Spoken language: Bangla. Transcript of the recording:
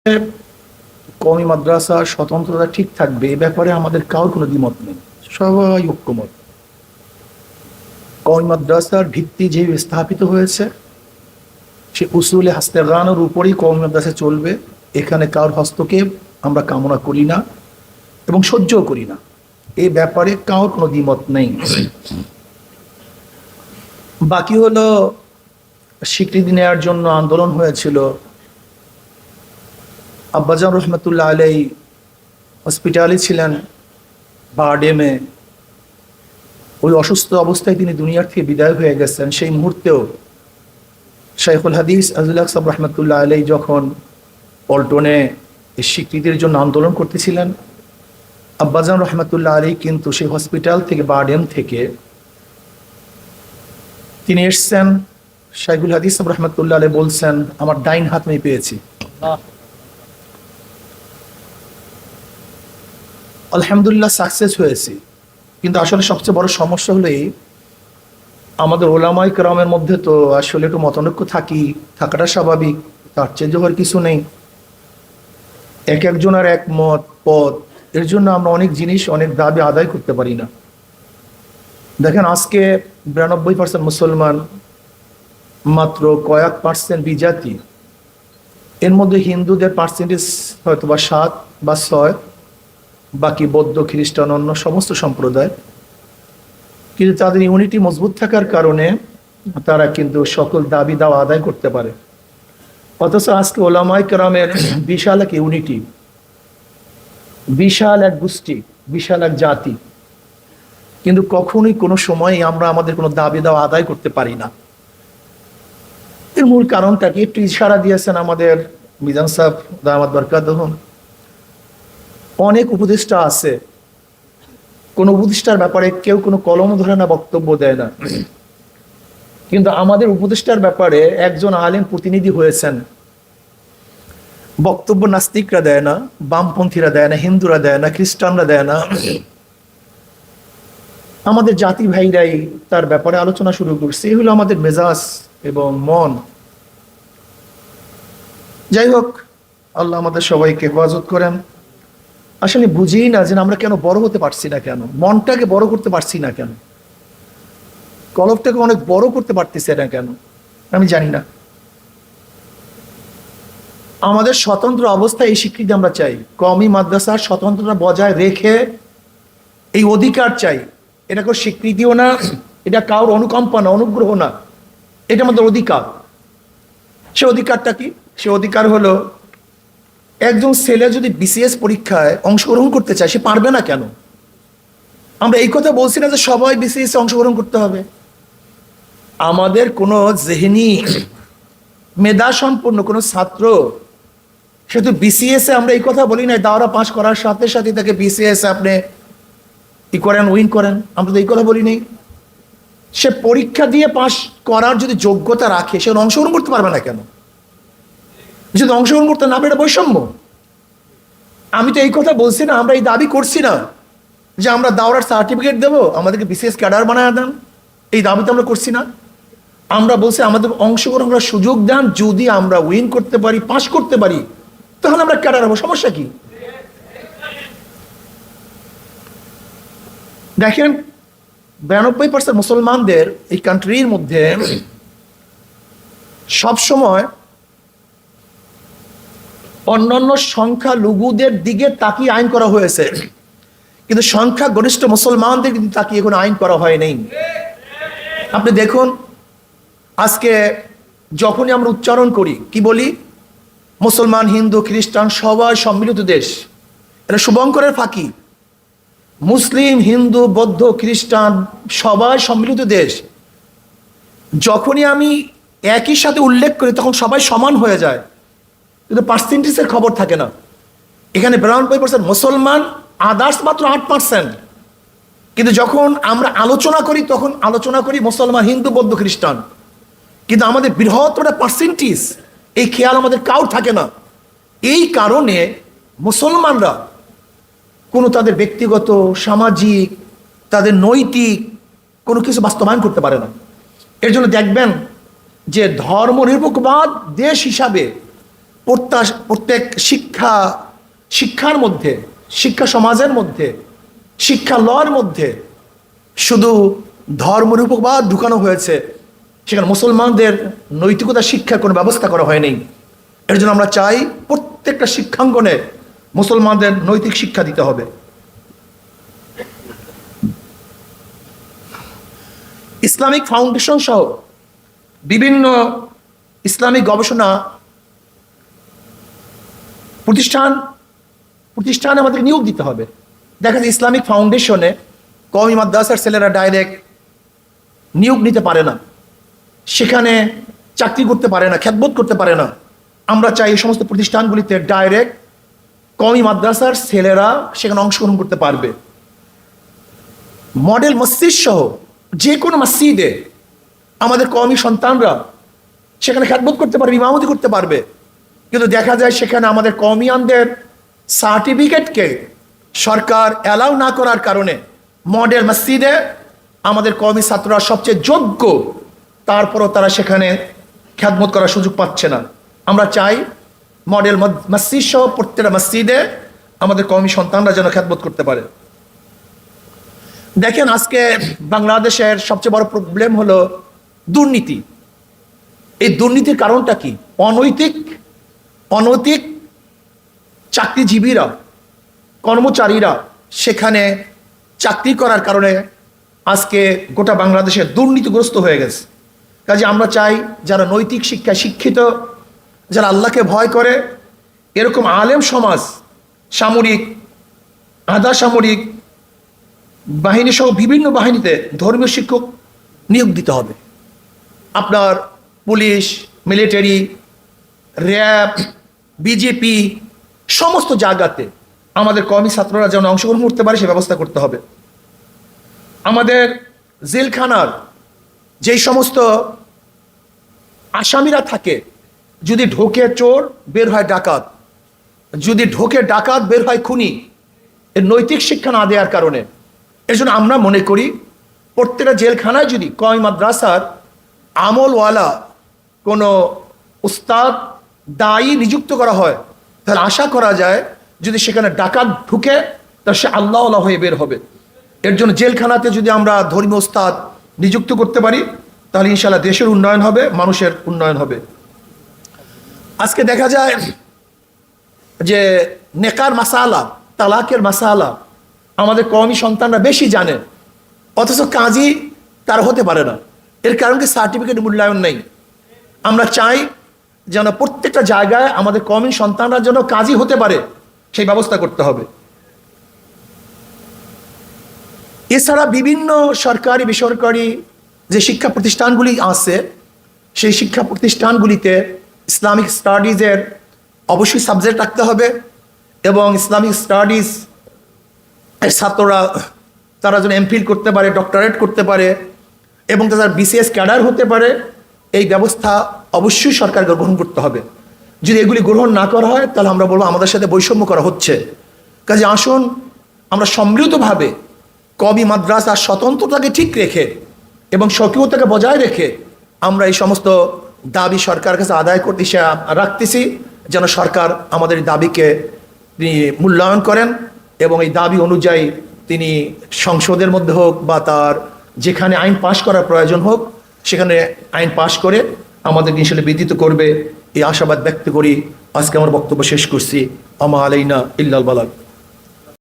কওমি মাদ্রাসা স্বতন্ত্রতা ঠিক থাকবে এ ব্যাপারে আমাদের কারোর কোনো দ্বিমত নেই, সবাই ঐক্যমত। কওমি মাদ্রাসার ভিত্তি যে স্থাপিত হয়েছে সে উসুলে হাস্তেগানোর উপরেই কওমি মাদ্রাসা চলবে। এখানে কারোর হস্তক্ষেপ আমরা কামনা করি না এবং সহ্যও করি না, এই ব্যাপারে কারোর কোনো দ্বিমত নেই। বাকি হলো স্বীকৃতি নেওয়ার জন্য আন্দোলন হয়েছিল। আব্বাজান রহমতুল্লাহ আলাই হসপিটালে ছিলেন বারডেমে, ওই অসুস্থ অবস্থায় তিনি দুনিয়ার থেকে বিদায় হয়ে গেছেন। সেই মুহূর্তেও শাইখুল হাদিস আজুল আকসাব রহমতুল্লাহ আলাই যখন পল্টনে এই স্বীকৃতির জন্য আন্দোলন করতেছিলেন, আব্বাজান রহমতুল্লাহ আলী কিন্তু সেই হসপিটাল থেকে বারডেম থেকে তিনি এসছেন। শাইখুল হাদিস রহমতুল্লাহ আলী বলছেন, আমার ডাইন হাত আমি পেয়েছি। আলহামদুলিল্লাহ সাকসেস হয়েছি, কিন্তু আসলে সবচেয়ে বড় সমস্যা হলো এই, আমাদের ওলামায়ে কেরামের মধ্যে তো আসলে একটু মতানৈক্য থাকাটা স্বাভাবিক, তার চেয়ে হওয়ার কিছু নেই। এক একজনের এক মত পথ, এর জন্য আমরা অনেক জিনিস অনেক দাবি আদায় করতে পারি না। দেখেন আজকে 92% মুসলমান, মাত্র কয়েক পার্সেন্ট বিজাতি, এর মধ্যে হিন্দুদের পার্সেন্টেজ হয়তো বা 7 বা 6, বাকি বৌদ্ধ খ্রিস্টান অন্য সমস্ত সম্প্রদায়। কিন্তু তাদের ইউনিটি মজবুত থাকার কারণে তারা কিন্তু সকল দাবি দাওয়া আদায় করতে পারে। অথচ আজকে ওলামায়ে কেরামের বিশাল এক ইউনিটি, বিশাল এক গোষ্ঠী, বিশাল এক জাতি, কিন্তু কখনোই কোনো সময় আমরা আমাদের কোনো দাবি দাওয়া আদায় করতে পারি না। এর মূল কারণটাকে একটু ইশারা দিয়েছেন আমাদের মিজান সাহেব দামাত বরকাতুহুম। অনেক উপদেষ্টা আছে, কোন উপদেষ্টার ব্যাপারে কেউ কোনো কলম ধরে না, বক্তব্য দেয় না, কিন্তু আমাদের উপদেষ্টার ব্যাপারে একজন আলেম প্রতিনিধি হয়েছেন, বক্তব্য নাস্তিকরা দেয় না, বামপন্থীরা দেয় না, হিন্দুরা দেয় না, খ্রিস্টানরা দেয় না, আমাদের জাতি ভাইরাই তার ব্যাপারে আলোচনা শুরু করছে। এই হলো আমাদের মেজাজ এবং মন। যাই হোক, আল্লাহ আমাদের সবাইকে হেফাজত করেন। আসলে বুঝি না যে আমরা কেন বড় হতে পারছি না, কেন মনটাকে বড় করতে পারছি না, কেন কলবটাকে অনেক বড় করতে পারতেছে না কেন, আমি জানি না। আমাদের স্বতন্ত্র অবস্থায় এই স্বীকৃতি আমরা চাই, কওমি মাদ্রাসার স্বতন্ত্রতা বজায় রেখে এই অধিকার চাই। এটা কোনো স্বীকৃতিও না, এটা কারোর অনুকম্পা না, অনুগ্রহ না, এটা আমাদের অধিকার। সে অধিকারটা কি? সে অধিকার হলো, একজন ছেলে যদি বিসিএস পরীক্ষায় অংশগ্রহণ করতে চায়, সে পারবে না কেন? আমরা এই কথা বলছি না যে সবাই বিসিএস অংশগ্রহণ করতে হবে। আমাদের কোনো জেহনি মেধা সম্পন্ন কোনো ছাত্র সে তো বিসিএস এ, আমরা এই কথা বলি না দাওরা পাস করার সাথে সাথে তাকে বিসিএস আপনি কি করেন, উইন করেন, আমরা তো এই কথা বলি নাই। সে পরীক্ষা দিয়ে পাস করার যদি যোগ্যতা রাখে, সে অংশগ্রহণ করতে পারবে না কেন? যদি অংশগ্রহণ করতে না পারে, বৈষম্য। আমি তো এই কথা বলছি না, আমরা এই দাবি করছি না যে আমরা দাওরার সার্টিফিকেট দেবো, আমাদেরকে বিসিএস ক্যাডার বানায় দেন, এই দাবি তো আমরা করছি না। আমরা বলছি আমাদের অংশগ্রহণ করার সুযোগ দেন, যদি আমরা উইন করতে পারি, পাস করতে পারি, তখন আমরা ক্যাডার হবো, সমস্যা কি? দেখেন 92% মুসলমানদের এই কান্ট্রির মধ্যে সবসময় অন্যান্য সংখ্যা লঘুদের দিকে তাকিয়ে আইন করা হয়েছে, কিন্তু সংখ্যা গরিষ্ঠ মুসলমানদের কিন্তু তাকিয়ে কোনো আইন করা হয় নাই। আপনি দেখুন, আজকে যখনই আমরা উচ্চারণ করি, কি বলি? মুসলমান, হিন্দু, খ্রিস্টান সবাই সম্মিলিত দেশ। এটা শুভঙ্করের ফাঁকি। মুসলিম, হিন্দু, বৌদ্ধ, খ্রিস্টান সবাই সম্মিলিত দেশ। যখনই আমি একই সাথে উল্লেখ করি, তখন সবাই সমান হয়ে যায়, কিন্তু পার্সেন্টেজের খবর থাকে না। এখানে 92% মুসলমান, আদার্স মাত্র 8%। কিন্তু যখন আমরা আলোচনা করি, তখন আলোচনা করি মুসলমান, হিন্দু, বৌদ্ধ, খ্রিস্টান, কিন্তু আমাদের বৃহত্তর পার্সেন্টেজ এই খেয়াল আমাদের কাউর থাকে না। এই কারণে মুসলমানরা কোনো তাদের ব্যক্তিগত, সামাজিক, তাদের নৈতিক কোনো কিছু বাস্তবায়ন করতে পারে না। এর জন্য দেখবেন যে ধর্মনিরপেক্ষবাদ দেশ হিসাবে প্রত্যেক শিক্ষার মধ্যে, শিক্ষা সমাজের মধ্যে, শিক্ষা লর মধ্যে শুধু ধর্মরূপবাদ ঢুকানো হয়েছে, সেখানে মুসলমানদের নৈতিকতা শিক্ষার কোনো ব্যবস্থা করা হয়নি। এর জন্য আমরা চাই প্রত্যেকটা শিক্ষাঙ্গনে মুসলমানদের নৈতিক শিক্ষা দিতে হবে। ইসলামিক ফাউন্ডেশন সহ বিভিন্ন ইসলামিক গবেষণা প্রতিষ্ঠানে আমাদের নিয়োগ দিতে হবে। দেখা যায় ইসলামিক ফাউন্ডেশনে কওমি মাদ্রাসার ছেলেরা ডাইরেক্ট নিয়োগ নিতে পারে না, সেখানে চাকরি করতে পারে না, খ্যাতবোধ করতে পারে না। আমরা চাই এই সমস্ত প্রতিষ্ঠানগুলিতে ডাইরেক্ট কওমি মাদ্রাসার ছেলেরা সেখানে অংশগ্রহণ করতে পারবে। মডেল মসজিদ সহ যে কোনো মসজিদে আমাদের কওমি সন্তানরা সেখানে খ্যাতবোধ করতে পারবে, ইমামতি করতে পারবে। কিন্তু দেখা যায় সেখানে আমাদের কওমিয়ানদের সার্টিফিকেটকে সরকার অ্যালাউ না করার কারণে মডেল মসজিদে আমাদের কওমি ছাত্ররা সবচেয়ে যোগ্য, তারপরও তারা সেখানে খ্যাতমত করার সুযোগ পাচ্ছে না। আমরা চাই মডেল মসজিদ সহ প্রত্যেকটা মসজিদে আমাদের কওমি সন্তানরা যেন খ্যাতমত করতে পারে। দেখেন, আজকে বাংলাদেশের সবচেয়ে বড় প্রবলেম হলো দুর্নীতি। এই দুর্নীতির কারণটা কি? অনৈতিক চাকরিজীবীরা, কর্মচারীরা সেখানে চাকরি করার কারণে আজকে গোটা বাংলাদেশে দুর্নীতিগ্রস্ত হয়ে গেছে। কাজে আমরা চাই যারা নৈতিক শিক্ষায় শিক্ষিত, যারা আল্লাহকে ভয় করে, এরকম আলেম সমাজ সামরিক, আধা সামরিক বাহিনী সহ বিভিন্ন বাহিনীতে ধর্মীয় শিক্ষক নিয়োগ দিতে হবে। আপনার পুলিশ, মিলিটারি, র্যাব, বিজেপি সমস্ত জায়গাতে আমাদের কওমি ছাত্ররা যেন অংশগ্রহণ করতে পারে সে ব্যবস্থা করতে হবে। আমাদের জেলখানার যেই সমস্ত আসামিরা থাকে, যদি ঢোকে চোর বের হয় ডাকাত, যদি ঢোকে ডাকাত বের হয় খুনি, এর নৈতিক শিক্ষা না দেওয়ার কারণে। এর জন্য আমরা মনে করি প্রত্যেকটা জেলখানায় যদি কওমি মাদ্রাসার আমলওয়ালা কোনো উস্তাদ, দায়ী নিযুক্ত করা হয়, তাহলে আশা করা যায় যদি সেখানে ডাকাত ঢুকে তাহলে সে আল্লাহওয়ালা হয়ে বের হবে। এর জন্য জেলখানাতে যদি আমরা ধর্মীয় উস্তাদ নিযুক্ত করতে পারি তাহলে ইনশাআল্লাহ দেশের উন্নয়ন হবে, মানুষের উন্নয়ন হবে। আজকে দেখা যায় যে নেকার মাসালা, তালাকের মাসালা আমাদের কওমি সন্তানরা বেশি জানে, অথচ কাজী তার হতে পারে না। এর কারণ কি? সার্টিফিকেট মূল্যায়ন নেই। আমরা চাই যেন প্রত্যেকটা জায়গায় আমাদের কওমি সন্তানরা যেন কাজী হতে পারে সেই ব্যবস্থা করতে হবে। এছাড়া বিভিন্ন সরকারি বেসরকারি যে শিক্ষা প্রতিষ্ঠানগুলি আছে, সেই শিক্ষা প্রতিষ্ঠানগুলিতে ইসলামিক স্টাডিজের অবশ্যই সাবজেক্ট রাখতে হবে এবং ইসলামিক স্টাডিজ এর ছাত্ররা তারা যেন এমফিল করতে পারে, ডক্টরেট করতে পারে এবং তারা বিসিএস ক্যাডার হতে পারে, এই ব্যবস্থা অবশ্যই সরকার গ্রহণ করতে হবে। যদি এগুলি গ্রহণ না করা হয় তাহলে আমরা বলবো আমাদের সাথে বৈষম্য করা হচ্ছে। কাজে আসুন আমরা সম্মিলিতভাবে কওমি মাদ্রাসার স্বতন্ত্রতাকে ঠিক রেখে এবং স্বকীয়তাকে বজায় রেখে আমরা এই সমস্ত দাবি সরকারের কাছে আদায় করতে রাখতেছি, যেন সরকার আমাদের দাবিকে তিনি মূল্যায়ন করেন এবং এই দাবি অনুযায়ী তিনি সংসদের মধ্যে হোক বা তার যেখানে আইন পাশ করার প্রয়োজন হোক সেখানে আইন পাশ করে আমাদের হিসেবে বিদিত করবে, এই আশাবাদ ব্যক্ত করি আজকে আমার বক্তব্য শেষ করছি। আমা আলাইনা ইল্লাল বালাগ।